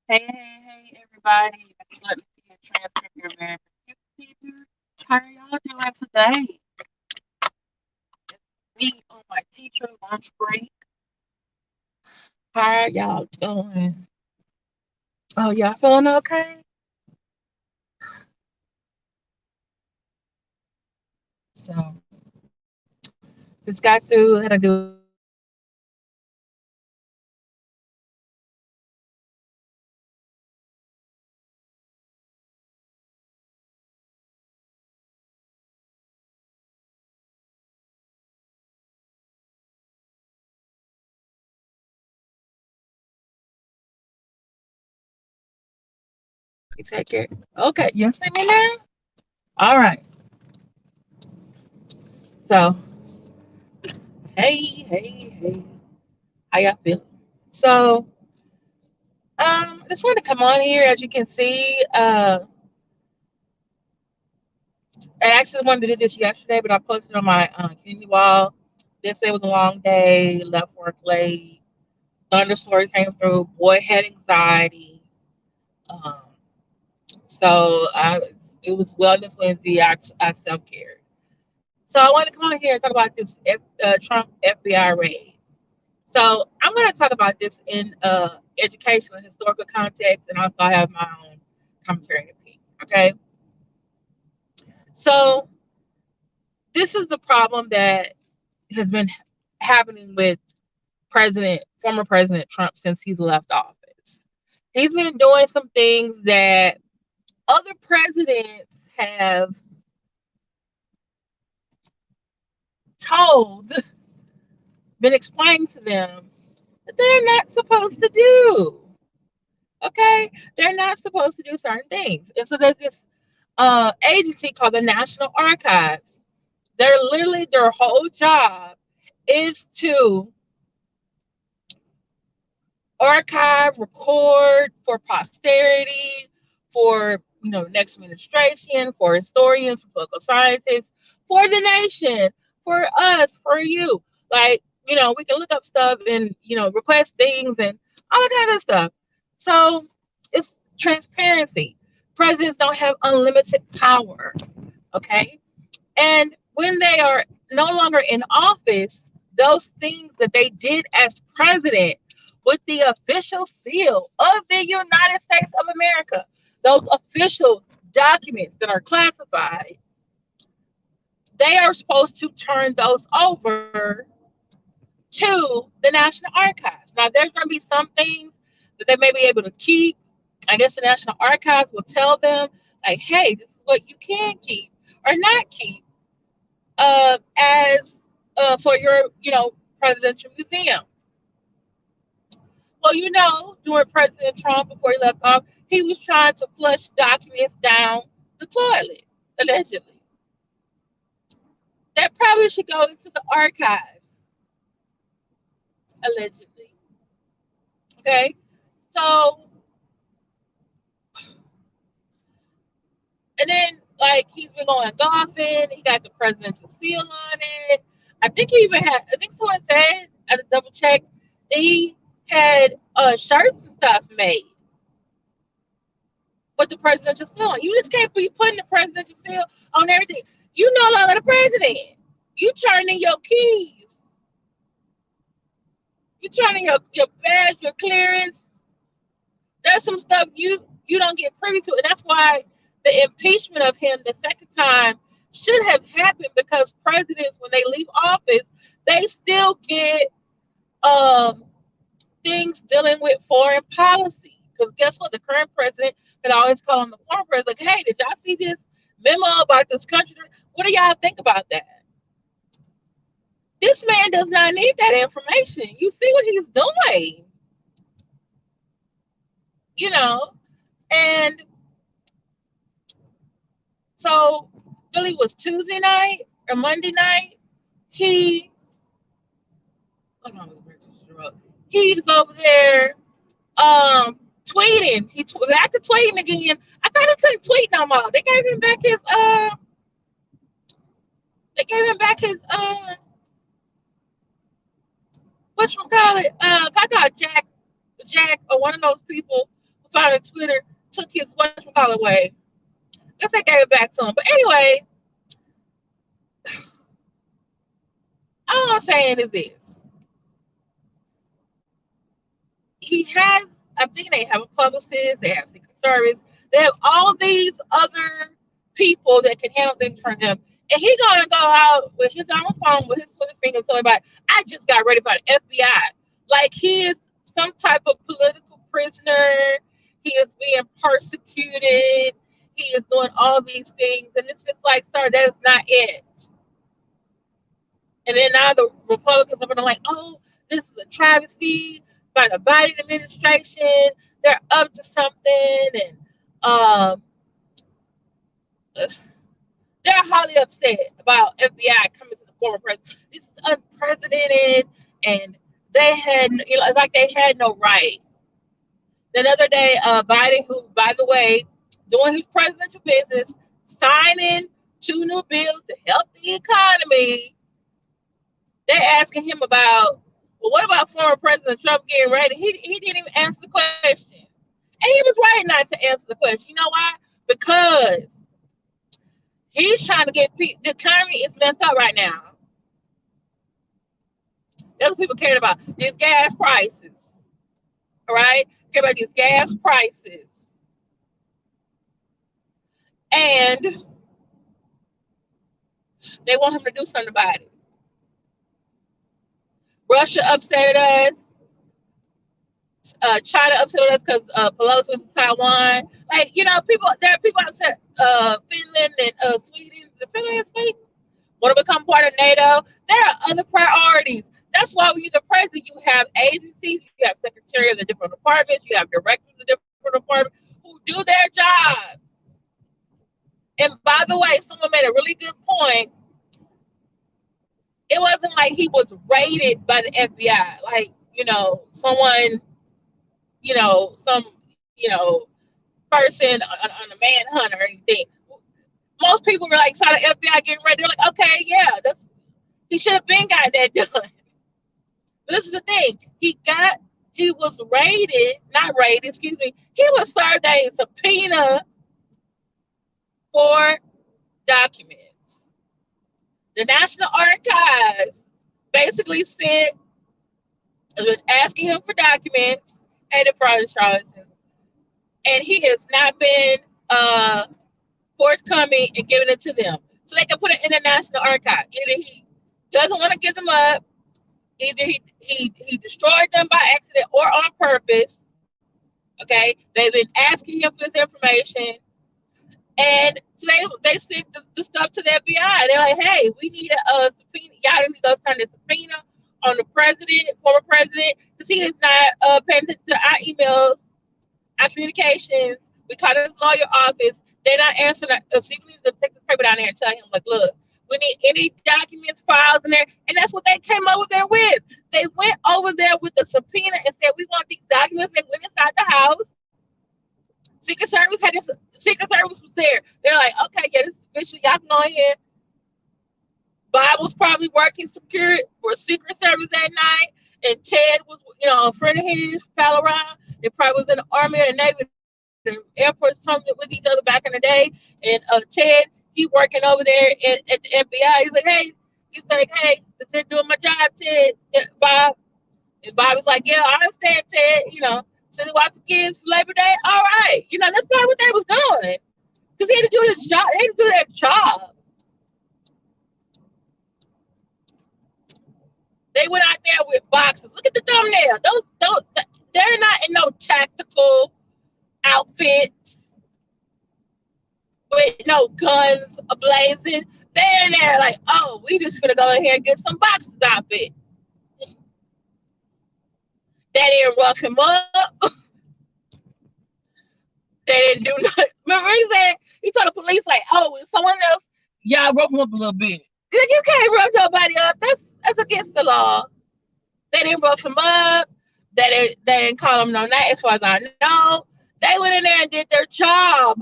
Hey, everybody. Let me see your transcript here, man. Teacher, how are y'all doing today? Me on my teacher lunch break. How are y'all doing? Oh, y'all feeling okay? So, just got through, had to do a little errand. You take care. Okay, you see me now? All right. So, hey. How y'all feeling? So, I just wanted to come on here. As you can see, I actually wanted to do this yesterday, but I posted on my community wall. Did say it was a long day, left work late, thunderstorm came through, boy had anxiety. Um, it was Wellness Wednesday. I self cared. So I wanted to come on here and talk about this Trump FBI raid. So I'm going to talk about this in educational and historical context, and also I have my own commentary and opinion. Okay, so this is the problem that has been happening with former President Trump since he's left office. He's been doing some things that other presidents have told, been explaining to them that they're not supposed to do. Okay? They're not supposed to do certain things. And so there's this agency called the National Archives. Their whole job is to archive, record for posterity, for next administration, for historians, for political scientists, for the nation, for us, for you. Like, we can look up stuff and request things and all that kind of stuff. So it's transparency. Presidents don't have unlimited power. Okay. And when they are no longer in office, those things that they did as president with the official seal of the United States of America, those official documents that are classified, they are supposed to turn those over to the National Archives. Now, there's going to be some things that they may be able to keep. I guess the National Archives will tell them, like, hey, this is what you can keep or not keep as for your, presidential museum. Well, during President Trump, before he left office, he was trying to flush documents down the toilet, allegedly. That probably should go into the archives, allegedly. Okay, so and then like he's been going golfing. He got the presidential seal on it. I think he even had. I think someone said I had to double check that he had shirts and stuff made with the presidential seal on. You just can't be putting the presidential seal on everything. You no longer the president. You turning your keys. You turning your badge, your clearance. There's some stuff you don't get privy to, and that's why the impeachment of him the second time should have happened because presidents, when they leave office, they still get um, things dealing with foreign policy. Because guess what? The current president could always call on the former president, like, hey, did y'all see this memo about this country? What do y'all think about that? This man does not need that information. You see what he's doing, you know? And so Billy was Tuesday night or Monday night. He, hold on, he's over there tweeting. Back to tweeting again. I thought he couldn't tweet no more. They gave him back his whatchamacallit, I thought Jack or one of those people who finally Twitter took his whatchamacallit away. Guess they gave it back to him. But anyway, all I'm saying is this. He has, I think they have a publicist, they have Secret Service, they have all these other people that can handle things for him. And he's gonna go out with his own phone with his Twitter finger and tell everybody, I just got ready for the FBI. Like he is some type of political prisoner. He is being persecuted. He is doing all these things. And it's just like, sir, that's not it. And then now the Republicans are like, oh, this is a travesty by the Biden administration. They're up to something. And they're highly upset about FBI coming to the former president. This is unprecedented. And they had, it's like they had no right. The other day, Biden, who, by the way, doing his presidential business, signing 2 new bills to help the economy. They're asking him about, well, what about former President Trump getting ready? He didn't even answer the question. And he was right not to answer the question. You know why? Because he's trying to get the economy is messed up right now. That's what people care about. These gas prices. All right? Care about these gas prices. And they want him to do something about it. Russia upset us. China upset us because Pelosi went to Taiwan. Like, there are people upset. Finland and Sweden. Is Finland and Sweden want to become part of NATO? There are other priorities. That's why when you're the president, you have agencies, you have secretaries of the different departments, you have directors of the different departments who do their job. And by the way, someone made a really good point. It wasn't like he was raided by the FBI. Like, someone, some, person on a manhunt or anything. Most people were like, saw the FBI getting ready. They're like, okay, yeah, he should have been got that done. But this is the thing. He was he was served a subpoena for documents. The National Archives basically was asking him for documents and the fraud charges. And he has not been forthcoming and giving it to them. So they can put it in the National Archive. Either he doesn't want to give them up, either he destroyed them by accident or on purpose. Okay? They've been asking him for this information. And so they sent the stuff to the FBI. They're like, hey, we need a subpoena. Y'all need to go sign a subpoena on the former president, because he is not paying attention to our emails, our communications. We call his lawyer office. They're not answering. So you need to take this paper down there and tell him, like, look, we need any documents, files in there. And that's what they came over there with. They went over there with the subpoena and said, we want these documents. They went inside the house. Secret Service was there. They're like, okay, yeah, this is official. Y'all can go ahead. Bob was probably working secure for Secret Service that night. And Ted was, a friend of his, pal around. They probably was in the Army or the Navy, the Air Force, something with each other back in the day. And Ted, he working over there at the FBI. He's like, hey, this is doing my job, Ted, Bob. And Bob was like, yeah, I understand, Ted, send the wife and kids for Labor Day. All right. That's probably what they was doing. Because he had to do his job. They had to do their job. They went out there with boxes. Look at the thumbnail. They're not in no tactical outfits with no guns ablazing. They're in there like, oh, we just gonna go in here and get some boxes outfit. They didn't rough him up. They didn't do nothing. Remember he told the police, like, oh, someone else, y'all rough him up a little bit. You can't rough nobody up. That's against the law. They didn't rough him up. They didn't call him no name, as far as I know. They went in there and did their job.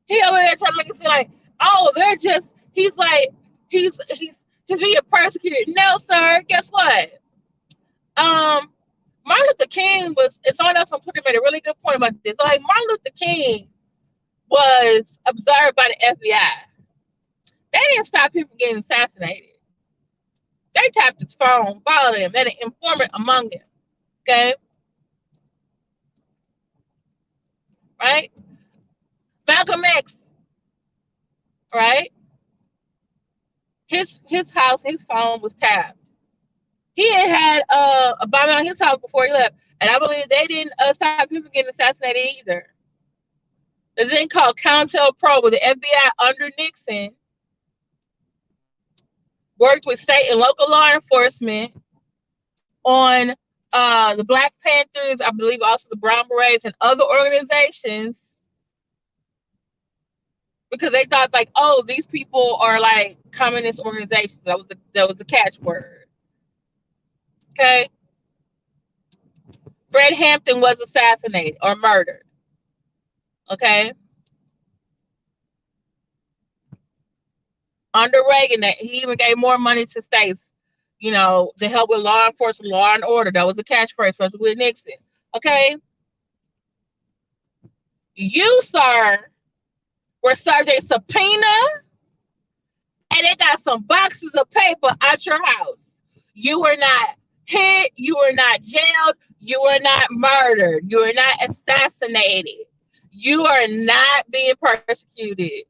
He over there trying to make it seem like, oh, he's being persecuted. No, sir, guess what? Martin Luther King was, and someone else on Twitter made a really good point about this. Like, Martin Luther King was observed by the FBI. They didn't stop him from getting assassinated. They tapped his phone, followed him, had an informant among them. Okay? Right? Malcolm X, right? His house, his phone was tapped. He had a bombing on his house before he left. And I believe they didn't stop him from getting assassinated either. There's a thing called COINTELPRO, where the FBI under Nixon worked with state and local law enforcement on the Black Panthers, I believe also the Brown Berets and other organizations, because they thought like, oh, these people are like communist organizations. That was the catchword. Okay. Fred Hampton was assassinated or murdered. Okay. Under Reagan, he even gave more money to states, you know, to help with law enforcement, law and order. That was a catchphrase, especially with Nixon. Okay. You, sir, were served a subpoena and they got some boxes of paper at your house. You were not hit. You were not jailed. You were not murdered. You were not assassinated. You are not being persecuted.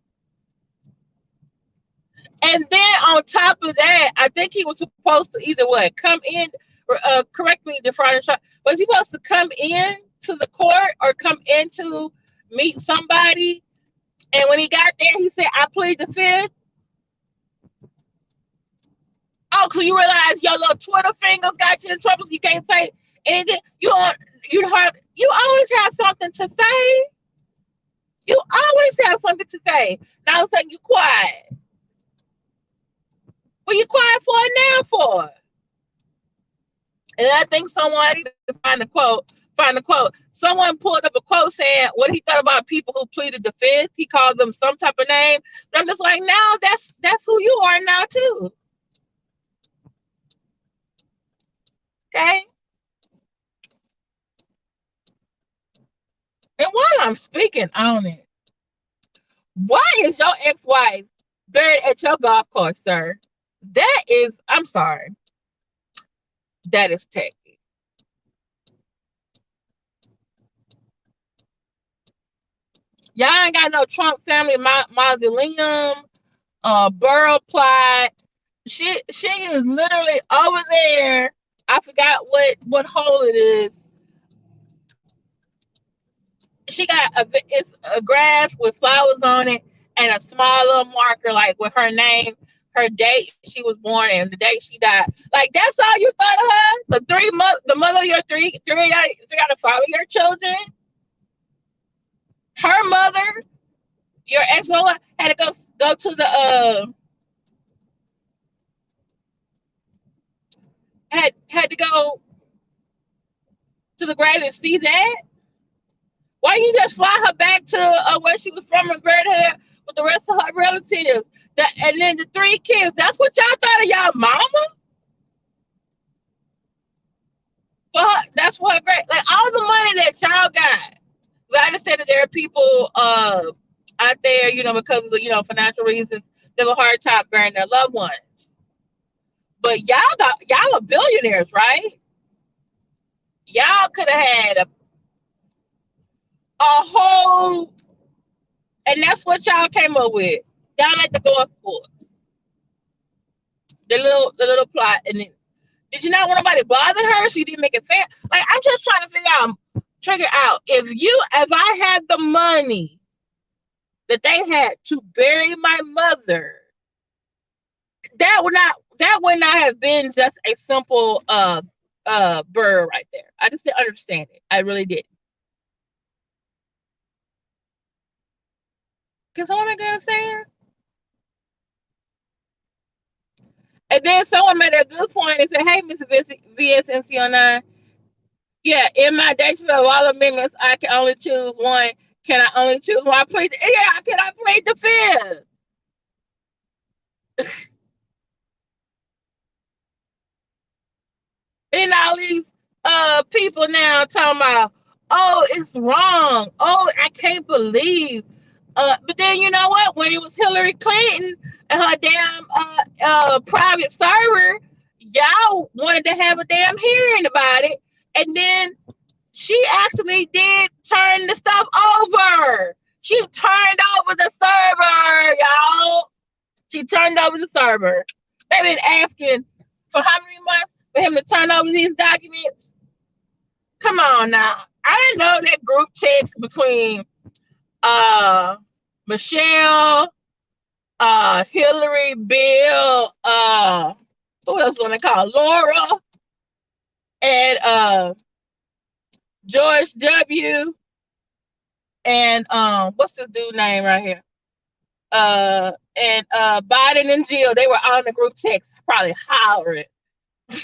And then on top of that, I think he was supposed to either what, come in, correct me, defrauding, was he supposed to come in to the court or come in to meet somebody? And when he got there, he said, I plead the fifth. Oh, because you realize your little Twitter fingers got you in trouble, so you can't say anything. You always have something to say. You always have something to say. Now it's like you quiet. What you quiet for now for? And I think someone, I need to find a quote. Someone pulled up a quote saying what he thought about people who pleaded the fifth. He called them some type of name. But I'm just like, now that's who you are now too. Okay. And while I'm speaking on it, why is your ex-wife buried at your golf course, sir? That is, I'm sorry. That is techy. Y'all ain't got no Trump family mausoleum, burial plot. She is literally over there. I forgot what hole it is. She got it's a grass with flowers on it and a small little marker like with her name, her date she was born and the date she died. Like that's all you thought of her? The mother of your three out of 5 of your children. Her mother, your ex-mother, had to go to the had to go to the grave and see that. Why you just fly her back to where she was from and bury her with the rest of her relatives? And then the 3 kids. That's what y'all thought of y'all mama? For her, that's what her great, like all the money that y'all got. I understand that there are people out there, you know, because of the, financial reasons, they have a hard time burying their loved ones. But y'all are billionaires, right? Y'all could have had a whole, and that's what y'all came up with. Y'all like the golf course, the little plot, and then did you not want nobody bother her? So you didn't make it fair. Like I'm just trying to figure out if I had the money that they had to bury my mother, that would not have been just a simple burr right there. I just didn't understand it. I really didn't. Can someone make that saying? And then someone made a good point and said, "Hey, Miss VSNC09, yeah, in my database of all amendments, I can only choose one. Can I only choose one? Please, yeah, can I plead the fifth?" And all these people now talking about, oh, it's wrong. Oh, I can't believe. But then you know what? When it was Hillary Clinton and her damn private server, y'all wanted to have a damn hearing about it, and then she actually did turn the stuff over. She turned over the server, y'all. She turned over the server. They've been asking for how many months for him to turn over these documents? Come on now. I didn't know that group text between Michelle, Hillary, Bill, who else want to call Laura, and George W. and what's this dude name right here? And Biden and Jill, they were all in the group text, probably hollering. I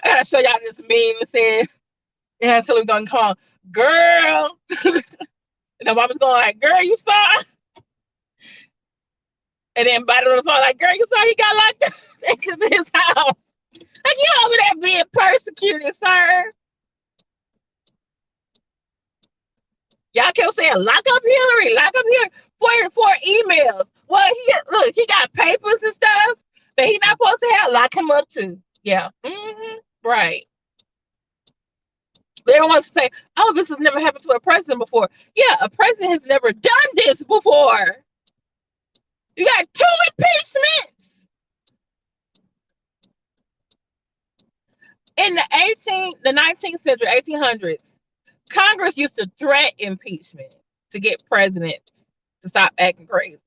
gotta show y'all this meme that said it had something going to call girl. And the mama's going like, girl, you saw? And then Biden on the phone like, girl, you saw he got locked up in his house. Like, you over there being persecuted, sir. Y'all kept saying, lock up Hillary, lock up Hillary for emails. Well, he got papers and stuff that he's not supposed to have. Lock him up too. Yeah. Mm-hmm. Right. They don't want to say, oh, this has never happened to a president before. Yeah, a president has never done this before. You got 2 impeachments. In the 19th century, 1800s, Congress used to threat impeachment to get presidents to stop acting crazy.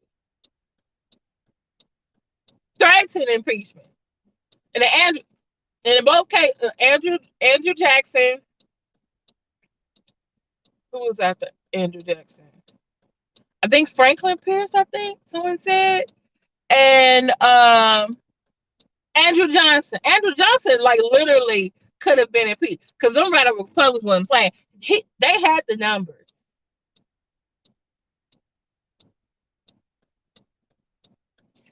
Threaten impeachment. And in both cases, Andrew Jackson, who was after Andrew Jackson? I think Franklin Pierce, I think someone said. And Andrew Johnson. Andrew Johnson, like, literally could have been impeached because no matter Republicans wasn't playing. They had the numbers.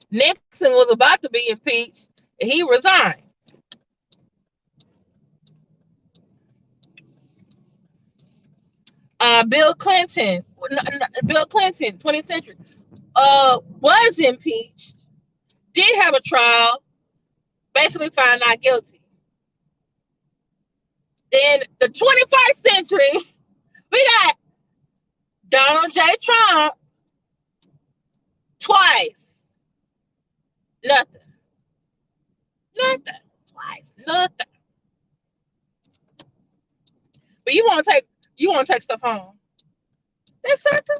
Nixon was about to be impeached, and he resigned. Bill Clinton, 20th century, was impeached, did have a trial, basically found not guilty. Then the 21st century, we got Donald J. Trump twice. Nothing. Twice. Nothing. But you want to take stuff home. That's something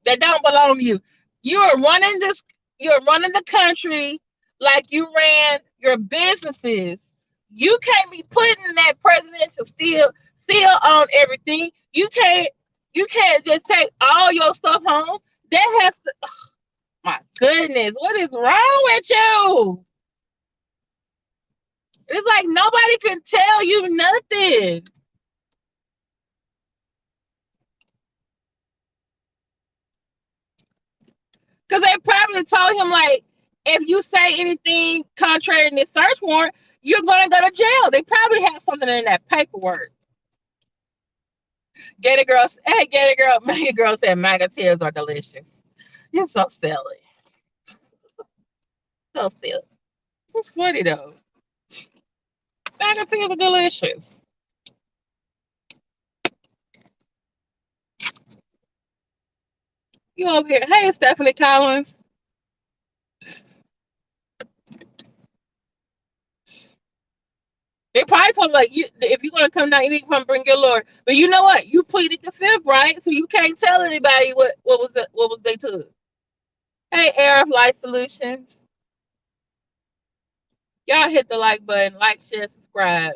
that don't belong to you. You're running the country like you ran your businesses. You can't be putting that presidential seal on everything. You can't just take all your stuff home. That has to, oh, my goodness, what is wrong with you? It's like nobody can tell you nothing. Because they probably told him, like, if you say anything contrary to this search warrant, you're going to go to jail. They probably have something in that paperwork. Gator girl, hey, Gator girl, Mega girl said MAGA tears are delicious. You're so silly. So silly. It's funny, though. MAGA tears are delicious. You over here. Hey, Stephanie Collins. They probably told me, like, if you're gonna come down, you need to come bring your lawyer. But you know what? You pleaded the fifth, right? So you can't tell anybody what was they took. Hey, Air of Life Solutions. Y'all hit the like button, like, share, subscribe.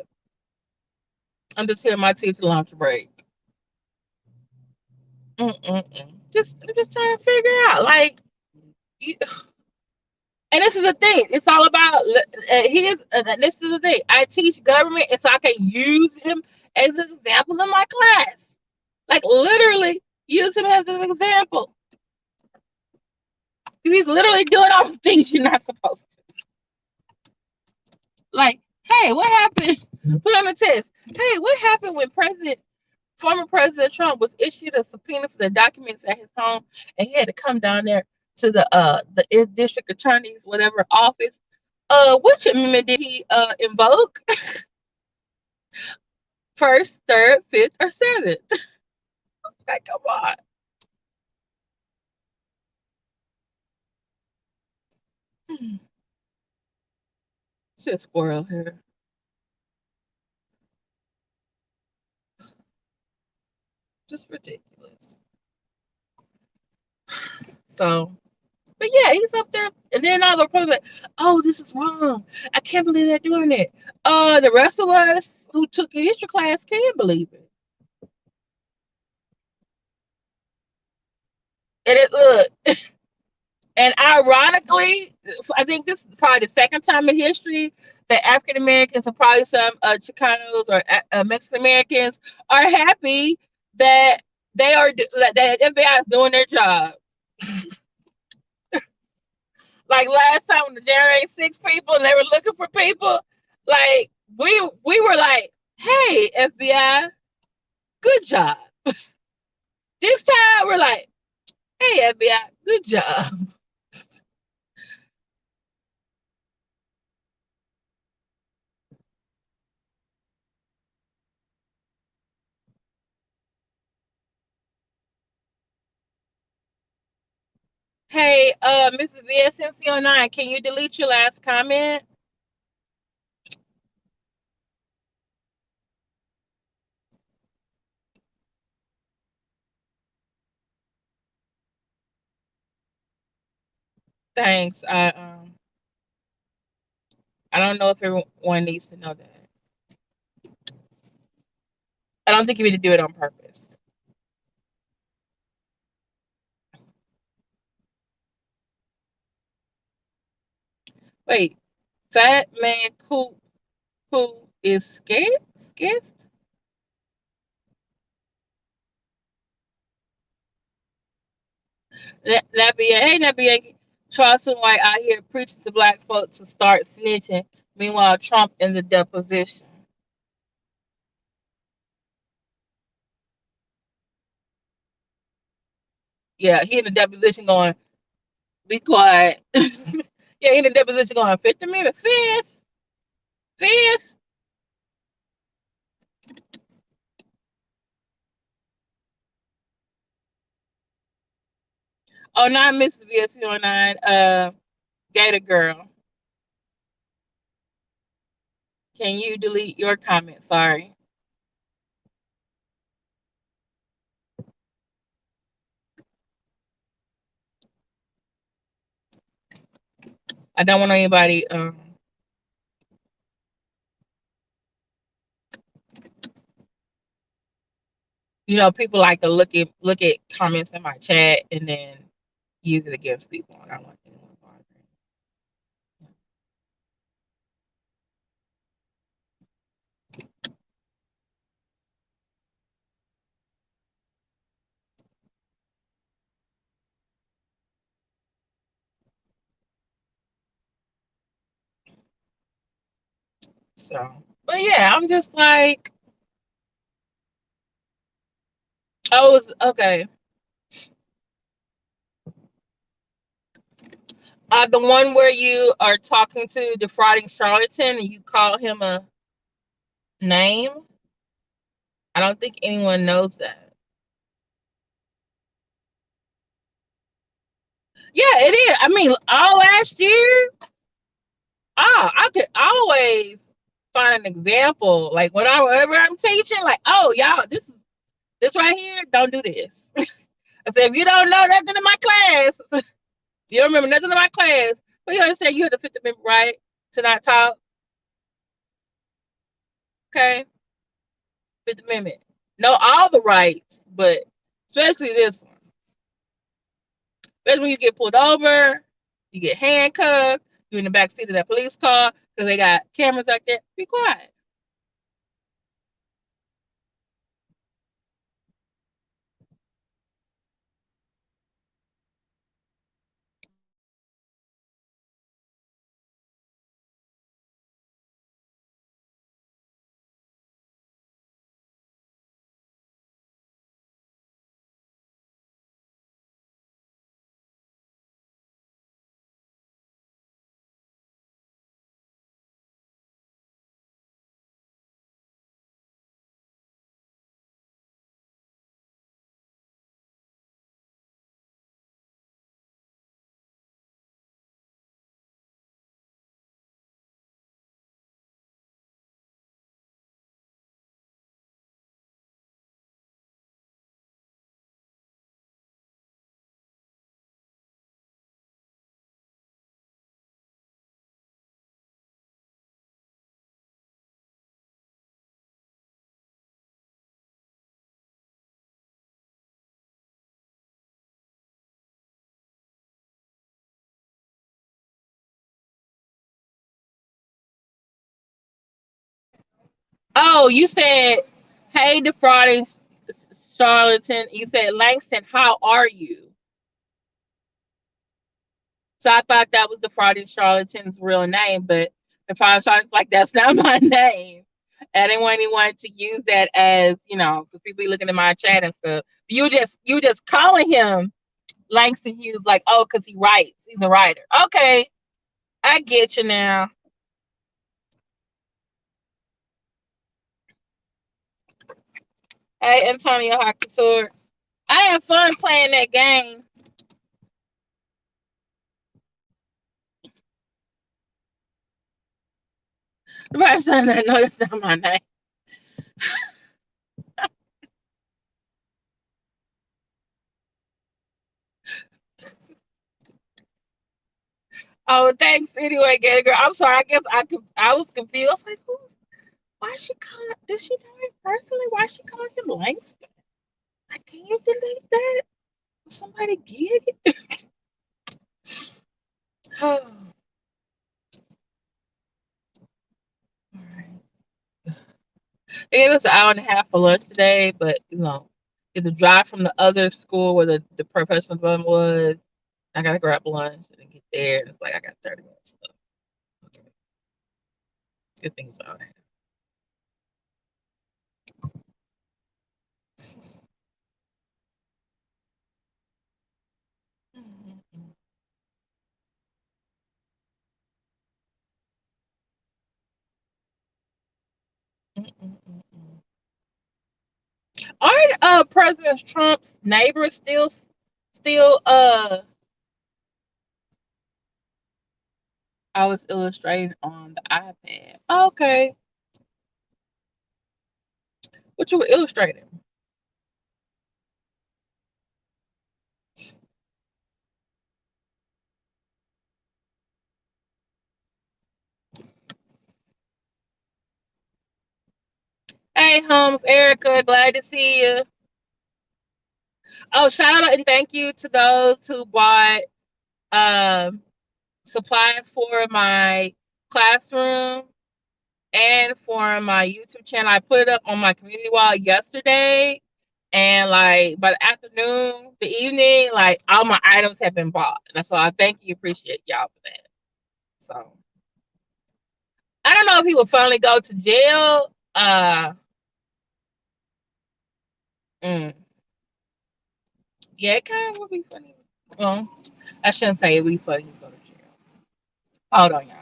I'm just here my tea to launch a break. I'm just trying to figure out, like, and this is the thing. It's all about this is the thing. I teach government, and so I can use him as an example in my class. Like, literally use him as an example. He's literally doing all the things you're not supposed to. Like, Hey, what happened? Put on the test. Hey, what happened when former President Trump was issued a subpoena for the documents at his home, and he had to come down there to the district attorney's whatever office? Which amendment did he invoke? First, third, fifth, or seventh? Like, come on. It's just squirrel here. Just ridiculous. So, but yeah, he's up there, and then all the Republicans like, oh, this is wrong. I can't believe they're doing it. The rest of us who took a history class can't believe it. And it look, and ironically, I think this is probably the second time in history that African Americans and probably some Chicanos or Mexican Americans are happy that that FBI is doing their job. Like last time when the January 6 people and they were looking for people, like we were like, hey FBI, good job. This time we're like, hey FBI, good job. Hey, Mrs. VSNC09, can you delete your last comment? Thanks. I don't know if everyone needs to know that. I don't think you need to do it on purpose. Wait, fat man who is scared? Scared? That be hey, that be Charleston White out here preaching to black folks to start snitching. Meanwhile, Trump in the deposition. Yeah, he in the deposition going, be quiet. Yeah, he in the deposition going, Fifth Amendment, fifth. Oh, not Mrs. VS09, Gator Girl. Can you delete your comment? Sorry. I don't want anybody people like to look at comments in my chat and then use it against people. I don't want anyone bothering. So, but yeah, I'm just like, oh, okay. The one where you are talking to defrauding charlatan and you call him a name. I don't think anyone knows that. Yeah, it is. I mean, all last year, I could always find an example. Like whenever I'm teaching, like, oh y'all, this right here, don't do this. I said, if you don't know nothing in my class, you don't remember nothing in my class, but you understand you have the Fifth Amendment right to not talk. Okay, Fifth Amendment. Know all the rights, but especially this one. Especially when you get pulled over, you get handcuffed, you're in the back seat of that police car because they got cameras like that. Be quiet. Oh, you said, hey, defrauding charlatan. You said, Langston, how are you? So I thought that was defrauding charlatan's real name, but defrauding charlatan's like, that's not my name. I didn't want anyone to use that as, because people be looking at my chat and stuff. You just calling him Langston Hughes, like, oh, because he writes. He's a writer. Okay, I get you now. Hey, Antonio Hakator. I had fun playing that game. The person that know that's not my name. Oh, thanks anyway, Gator Girl. I'm sorry. I guess I was confused. I was like, who? Why is she calling? Does she know him personally? Why is she calling him Langston? Like, can you delete that? Somebody get it? Oh, all right. It was an hour and a half for lunch today, but it's a drive from the other school where the professional development was. I gotta grab lunch and get there. And it's like I got 30 minutes left. Okay. Good things about it. Aren't President Trump's neighbors still I was illustrating on the iPad. Okay. What you were illustrating? Hey, Holmes, Erica, glad to see you. Oh, shout out and thank you to those who bought um, supplies for my classroom and for my YouTube channel. I put it up on my community wall yesterday, and like by the afternoon, the evening, like all my items have been bought. And so I thank you, appreciate y'all for that. So I don't know if he will finally go to jail. Mm, yeah, it kind of would be funny. Well, I shouldn't say it would be funny to go to jail. Hold on, y'all.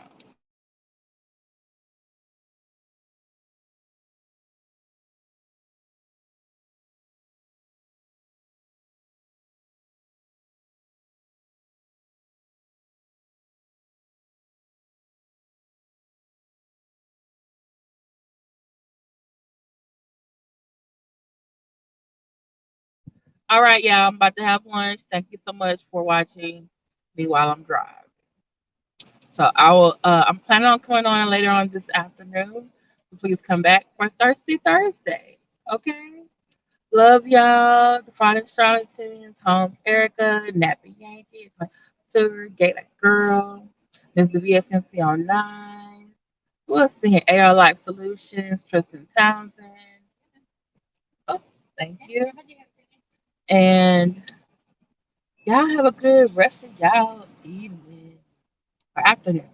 All right, y'all. I'm about to have lunch. Thank you so much for watching me while I'm driving. So I will. I'm planning on coming on later on this afternoon. So please come back for Thirsty Thursday. Okay. Love y'all. The Friday Charlatans, Holmes, Erica, Nappy Yankee, Sugar, Gay That Girl, Miss the VSNC on 9. Who else singing? AR Life Solutions, Tristan Townsend. Oh, thank you. And y'all have a good rest of y'all evening or afternoon.